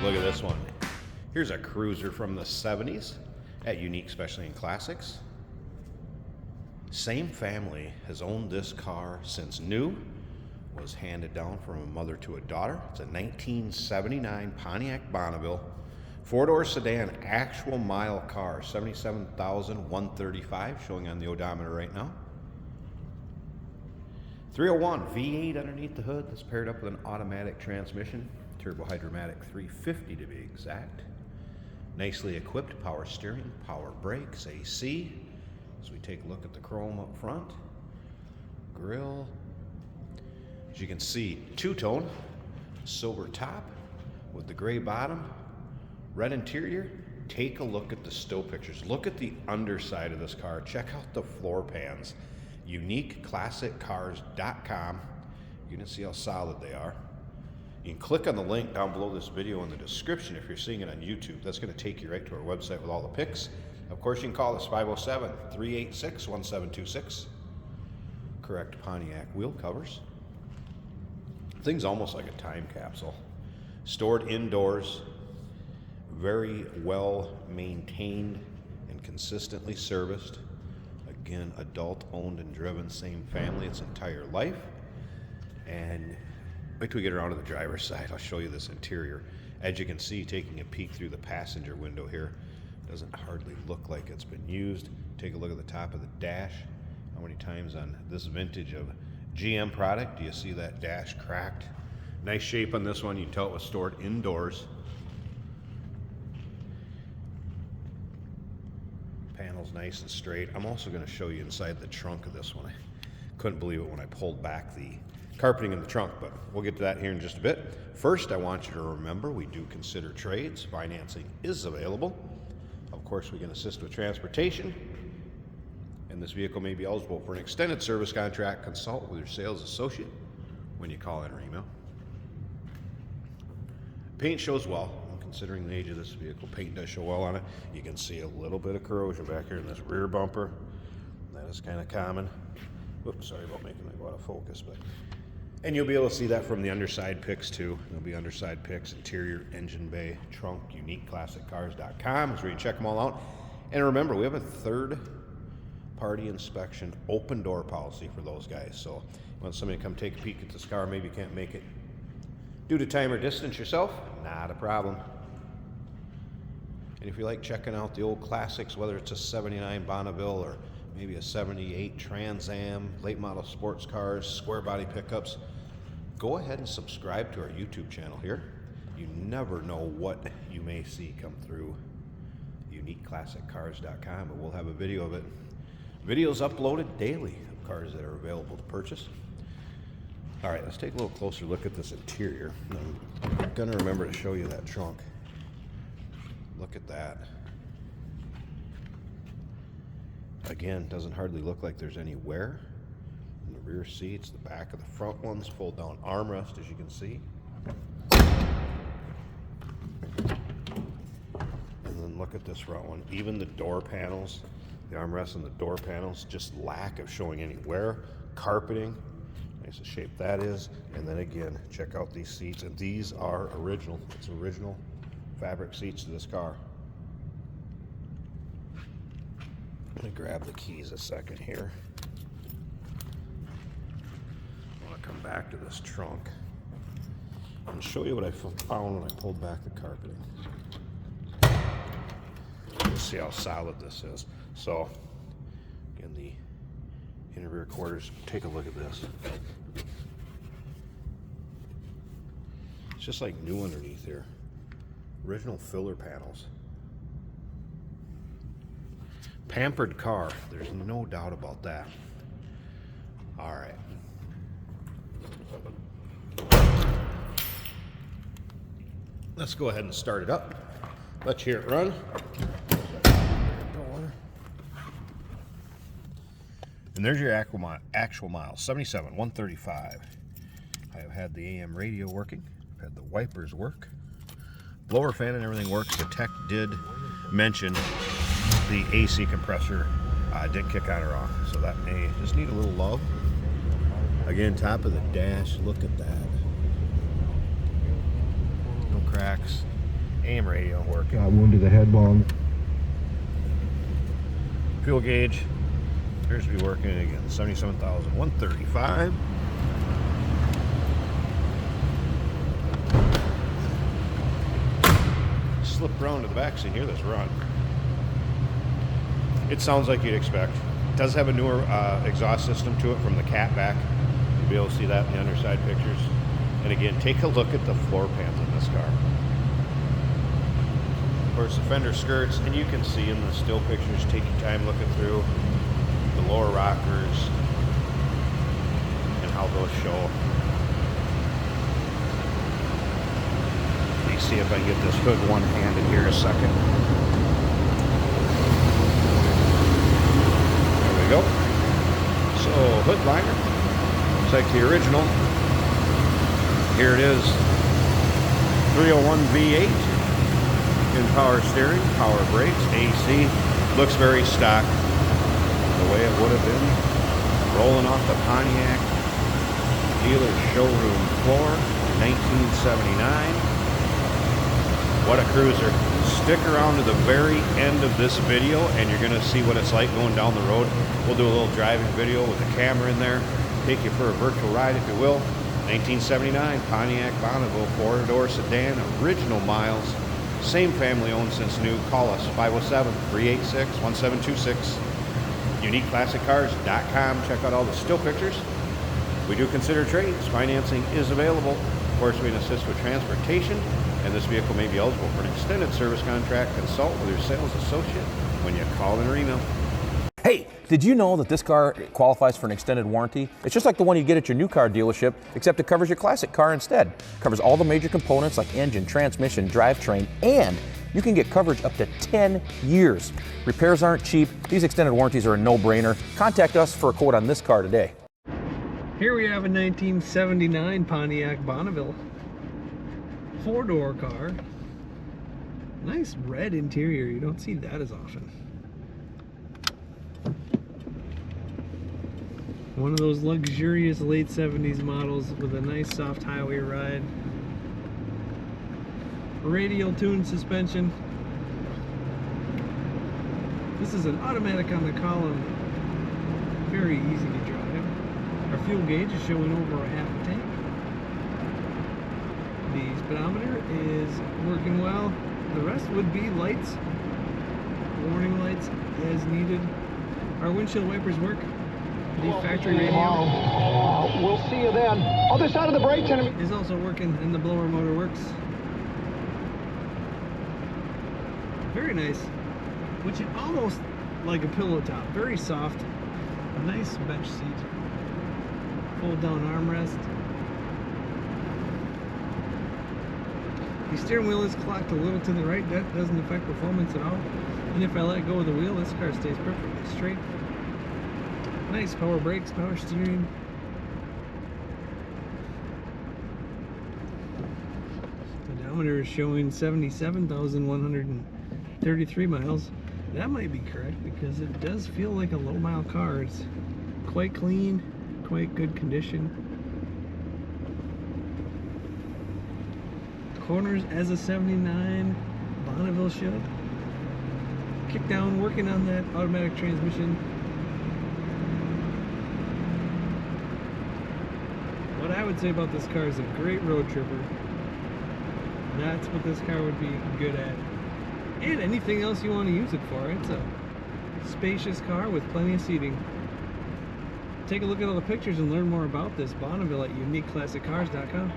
Look at this one. Here's a cruiser from the 70s at Unique Specialty and Classics. Same family has owned this car since new. Was handed down from a mother to a daughter. It's a 1979 Pontiac Bonneville. Four-door sedan, actual mile car, 77,135, showing on the odometer right now. 301 V8 underneath the hood. That's paired up with an automatic transmission. Turbo Hydromatic 350 to be exact. Nicely equipped power steering, power brakes, AC. As we take a look at the chrome up front. Grille. As you can see, two-tone, silver top with the gray bottom, red interior. Take a look at the stow pictures. Look at the underside of this car. Check out the floor pans. UniqueClassicCars.com. You can see how solid they are. You can click on the link down below this video in the description if you're seeing it on YouTube. That's going to take you right to our website with all the pics. Of course, you can call us 507-386-1726. Correct Pontiac wheel covers. Thing's almost like a time capsule. Stored indoors, very well maintained and consistently serviced. Again, adult owned and driven, same family its entire life. And wait till we get around to the driver's side. I'll show you this interior. As you can see, taking a peek through the passenger window here, doesn't hardly look like it's been used. Take a look at the top of the dash. How many times on this vintage of GM product do you see that dash cracked? Nice shape on this one. You can tell it was stored indoors. Panel's nice and straight. I'm also going to show you inside the trunk of this one. I couldn't believe it when I pulled back the carpeting in the trunk, but we'll get to that here in just a bit. First, I want you to remember we do consider trades. Financing is available. Of course, we can assist with transportation. And this vehicle may be eligible for an extended service contract. Consult with your sales associate when you call in or email. Paint shows well. Considering the age of this vehicle, paint does show well on it. You can see a little bit of corrosion back here in this rear bumper. That is kind of common. Oops, sorry about making that go out of focus, but and you'll be able to see that from the underside pics too. There'll be underside pics, interior, engine bay, trunk. UniqueClassicCars.com is where you check them all out. And remember, we have a third-party inspection, open door policy for those guys. So when somebody come take a peek at this car, maybe you can't make it due to time or distance yourself, not a problem. And if you like checking out the old classics, whether it's a 79 Bonneville or maybe a 78 Trans Am, late model sports cars, square body pickups, go ahead and subscribe to our YouTube channel here. You never know what you may see come through UniqueClassicCars.com, but we'll have a video of it. Videos uploaded daily of cars that are available to purchase. All right, let's take a little closer look at this interior. I'm gonna remember to show you that trunk. Look at that. Again, doesn't hardly look like there's any wear. In the rear seats, the back of the front ones, fold down armrest, as you can see. And then look at this front one. Even the door panels, the armrests and the door panels, just lack of showing any wear. Carpeting, nice and shape that is. And then again, check out these seats. And these are original. It's original fabric seats to this car. Let me grab the keys a second here. I want to come back to this trunk and show you what I found when I pulled back the carpeting. See how solid this is. So, again, the inner rear quarters, take a look at this. It's just like new underneath here. Original filler panels. Pampered car, there's no doubt about that. All right. Let's go ahead and start it up. Let's hear it run. And there's your actual miles, 77,135. I have had the AM radio working. I've had the wipers work. Blower fan and everything works. The tech did mention the AC compressor didn't kick on or off, so that may just need a little love. Again, top of the dash, look at that. No cracks, AM radio working. Got one to the head wall. Fuel gauge appears to be working again. 77,135. Slip around to the back so you hear this run. It sounds like you'd expect. It does have a newer exhaust system to it from the cat back. You'll be able to see that in the underside pictures. And again, take a look at the floor pans in this car. Of course, the fender skirts, and you can see in the still pictures, take your time looking through the lower rockers and how those show. Let me see if I can get this hood one-handed here a second. There we go. So, hood liner. Looks like the original. Here it is. 301 V8 in power steering, power brakes, AC. Looks very stock, the way it would have been. Rolling off the Pontiac dealer showroom floor, 1979. What a cruiser. Stick around to the very end of this video and you're going to see what it's like going down the road. We'll do a little driving video with a camera in there, take you for a virtual ride if you will. 1979 Pontiac Bonneville 4-door sedan, original miles, same family owned since new. Call us 507-386-1726. UniqueClassicCars.com. Check out all the still pictures. We do consider trades. Financing is available. Of course, we can assist with transportation, and this vehicle may be eligible for an extended service contract. Consult with your sales associate when you call in or email. Hey, did you know that this car qualifies for an extended warranty? It's just like the one you get at your new car dealership, except it covers your classic car instead. It covers all the major components like engine, transmission, drivetrain, and you can get coverage up to 10 years. Repairs aren't cheap. These extended warranties are a no-brainer. Contact us for a quote on this car today. Here we have a 1979 Pontiac Bonneville. 4-door car. Nice red interior. You don't see that as often. One of those luxurious late 70s models with a nice soft highway ride. Radial tuned suspension. This is an automatic on the column. Very easy to drive. Our fuel gauge is showing over a half a tank. The speedometer is working well. The rest would be lights, warning lights as needed. Our windshield wipers work. The factory radio. We'll see you then. Other side of the brakes, enemy. Is also working, and the blower motor works. Very nice. Which is almost like a pillow top. Very soft. A nice bench seat. Fold down armrest. The steering wheel is clocked a little to the right. That doesn't affect performance at all. And if I let go of the wheel, this car stays perfectly straight. Nice power brakes, power steering. Speedometer is showing 77,133 miles. That might be correct because it does feel like a low mile car. It's quite clean, quite good condition. Corners as a 79 Bonneville should. Kick down, working on that automatic transmission. What I would say about this car is a great road tripper. That's what this car would be good at. And anything else you want to use it for. It's a spacious car with plenty of seating. Take a look at all the pictures and learn more about this Bonneville at UniqueClassicCars.com.